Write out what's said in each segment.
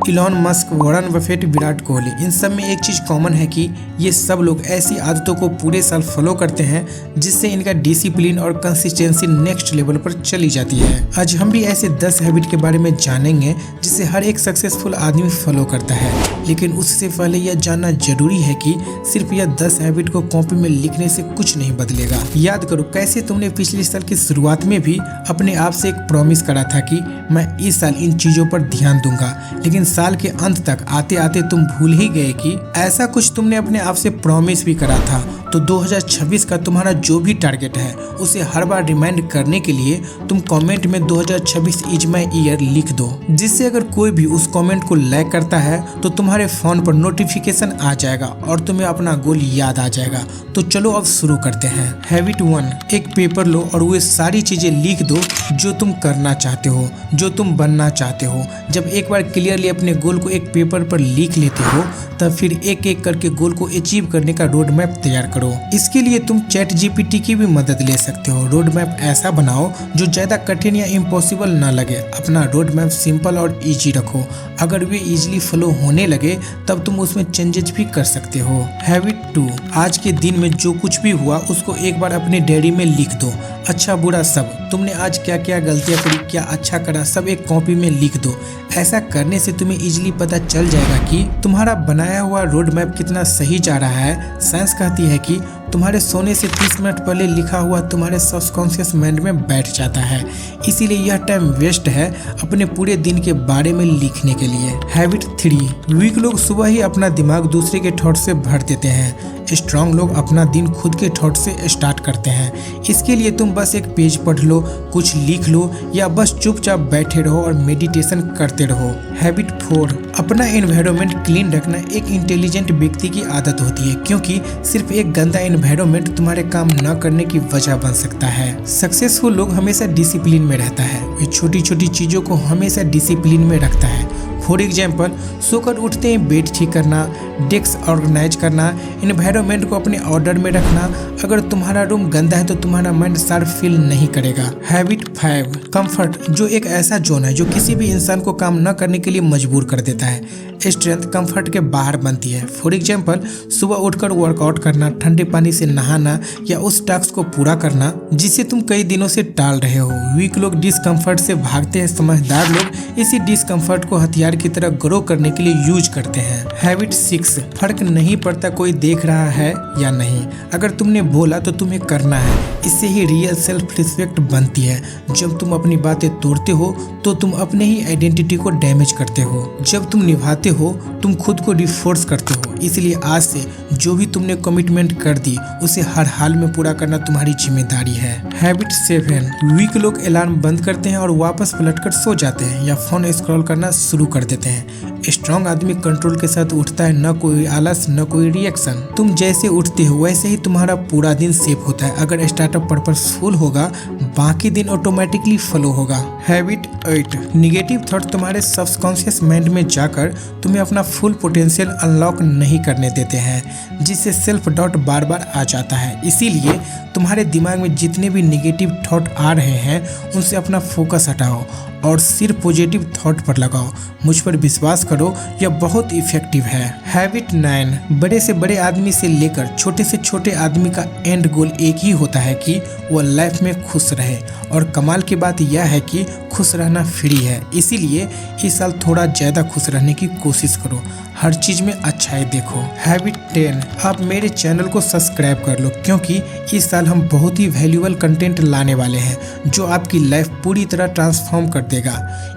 Elon Musk, Warren Buffett, Virat Kohli, इन सब में एक चीज कॉमन है कि ये सब लोग ऐसी आदतों को पूरे साल फॉलो करते हैं जिससे इनका डिसिप्लिन और कंसिस्टेंसी नेक्स्ट लेवल पर चली जाती है। आज हम भी ऐसे 10 हैबिट के बारे में जानेंगे जिसे हर एक सक्सेसफुल आदमी फॉलो करता है, लेकिन उससे पहले यह जानना जरूरी है कि सिर्फ यह 10 हैबिट को कॉपी में लिखने से कुछ नहीं बदलेगा। याद करो कैसे तुमने पिछले साल की शुरुआत में भी अपने आप से एक प्रॉमिस करा था कि मैं इस साल इन चीजों पर ध्यान दूंगा, लेकिन साल के अंत तक आते आते तुम भूल ही गए कि ऐसा कुछ तुमने अपने आप से प्रॉमिस भी करा था। तो 2026 का तुम्हारा जो भी टारगेट है उसे हर बार रिमाइंड करने के लिए तुम कमेंट में 2026 इज माई ईयर लिख दो, जिससे अगर कोई भी उस कमेंट को लाइक करता है तो तुम्हारे फोन पर नोटिफिकेशन आ जाएगा और तुम्हें अपना गोल याद आ जाएगा। तो चलो अब शुरू करते हैं। हैबिट 1, एक पेपर लो और वे सारी चीजें लिख दो जो तुम करना चाहते हो, जो तुम बनना चाहते हो। जब एक बार क्लियरली अपने गोल को एक पेपर पर लिख लेते हो तब फिर एक एक करके गोल को अचीव करने का रोड मैप तैयार करो। इसके लिए तुम चैट जीपीटी की भी मदद ले सकते हो। रोड मैप ऐसा बनाओ जो ज्यादा कठिन या इम्पॉसिबल ना लगे। अपना रोड मैप सिंपल और इजी रखो। अगर वे इजीली फॉलो होने लगे तब तुम उसमें चेंजेस भी कर सकते हो। हैबिट 2, आज के दिन में जो कुछ भी हुआ उसको एक बार अपने डायरी में लिख दो। अच्छा बुरा सब, तुमने आज क्या क्या गलतियां करी, क्या अच्छा करा, सब एक कॉपी में लिख दो। ऐसा करने से तुम्हें इजीली पता चल जाएगा कि तुम्हारा बनाया हुआ रोड मैप कितना सही जा रहा है। साइंस कहती है कि तुम्हारे सोने से 30 मिनट पहले लिखा हुआ तुम्हारे सबकॉन्शियस माइंड में बैठ जाता है, इसीलिए यह टाइम वेस्ट है अपने पूरे दिन के बारे में लिखने के लिए। हैबिट 3, वीक लोग सुबह ही अपना दिमाग दूसरे के थॉट से भर देते हैं। स्ट्रांग लोग अपना दिन खुद के थॉट से स्टार्ट करते हैं। इसके लिए तुम बस एक पेज पढ़ लो, कुछ लिख लो या बस चुपचाप बैठे रहो और मेडिटेशन करते रहो। हैबिट 4, अपना एनवायरनमेंट क्लीन रखना एक इंटेलिजेंट व्यक्ति की आदत होती है, क्योंकि सिर्फ एक गंदा एनवायरनमेंट तुम्हारे काम न करने की वजह बन सकता है। सक्सेसफुल लोग हमेशा डिसिप्लिन में रहता है। वे छोटी छोटी चीजों को हमेशा डिसिप्लिन में रखता है। फॉर एग्जाम्पल, सोकर उठते ही बेड ठीक करना, डेस्क ऑर्गेनाइज करना, एनवायरनमेंट को अपने ऑर्डर में रखना। अगर तुम्हारा रूम गंदा है तो तुम्हारा माइंड शार्प फील नहीं करेगा। हैबिट 5, कंफर्ट, जो एक ऐसा जोन है जो किसी भी इंसान को काम न करने के लिए मजबूर कर देता है। स्ट्रेंथ कंफर्ट के बाहर बनती है। फॉर एग्जाम्पल, सुबह उठकर वर्कआउट करना, ठंडे पानी से नहाना या उस टास्क को पूरा करना जिसे तुम कई दिनों से टाल रहे हो। वीक लोग डिस्कम्फर्ट से भागते हैं, समझदार लोग इसी डिस्कम्फर्ट को हथियार की तरह ग्रो करने के लिए यूज करते हैं। हैबिट 6, फर्क नहीं पड़ता कोई देख रहा है या नहीं, अगर तुमने बोला तो तुम्हें करना है। इससे ही रियल सेल्फ रिस्पेक्ट बनती है। जब तुम अपनी बातें तोड़ते हो तो तुम अपने ही आइडेंटिटी को डैमेज करते हो। जब तुम निभाते हो तुम खुद को रिफोर्स करते हो। इसलिए आज से जो भी तुमने कमिटमेंट कर दी उसे हर हाल में पूरा करना तुम्हारी जिम्मेदारी है। हैबिट 7, वीक लोग अलार्म बंद करते हैं और वापस पलटकर सो जाते हैं या फोन स्क्रॉल करना शुरू कर देते हैं। स्ट्रॉन्ग आदमी कंट्रोल के साथ उठता है, न कोई आलस न कोई रिएक्शन। तुम जैसे उठते हो वैसे ही तुम्हारा पूरा दिन सेफ होता है। अगर स्टार्टअप पर्पसफुल होगा बाकी दिन ऑटोमेटिकली फॉलो होगा। हैबिट 8, निगेटिव थॉट तुम्हारे सबकॉन्शियस माइंड में जाकर तुम्हें अपना फुल पोटेंशियल अनलॉक नहीं करने देते हैं, जिससे सेल्फ डाउट बार बार आ जाता है। इसीलिए तुम्हारे दिमाग में जितने भी निगेटिव थॉट आ रहे हैं उनसे अपना फोकस हटाओ और सिर्फ पॉजिटिव थॉट पर लगाओ। मुझ पर विश्वास करो, यह बहुत इफेक्टिव है। हैबिट 9, बड़े से बड़े आदमी से लेकर छोटे से छोटे आदमी का एंड गोल एक ही होता है कि वह लाइफ में खुश रहे। और कमाल की बात यह है कि खुश रहना फ्री है, इसीलिए इस साल थोड़ा ज़्यादा खुश रहने की कोशिश करो। हर चीज में अच्छाई देखो। हैबिट 10, आप मेरे चैनल को सब्सक्राइब कर लो, क्योंकि इस साल हम बहुत ही वैल्यूएबल कंटेंट लाने वाले हैं जो आपकी लाइफ पूरी तरह ट्रांसफॉर्म कर देगा।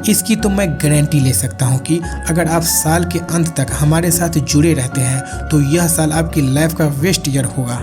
इसकी तो मैं गारंटी ले सकता हूँ कि अगर आप साल के अंत तक हमारे साथ जुड़े रहते हैं तो यह साल आपकी लाइफ का बेस्ट ईयर होगा।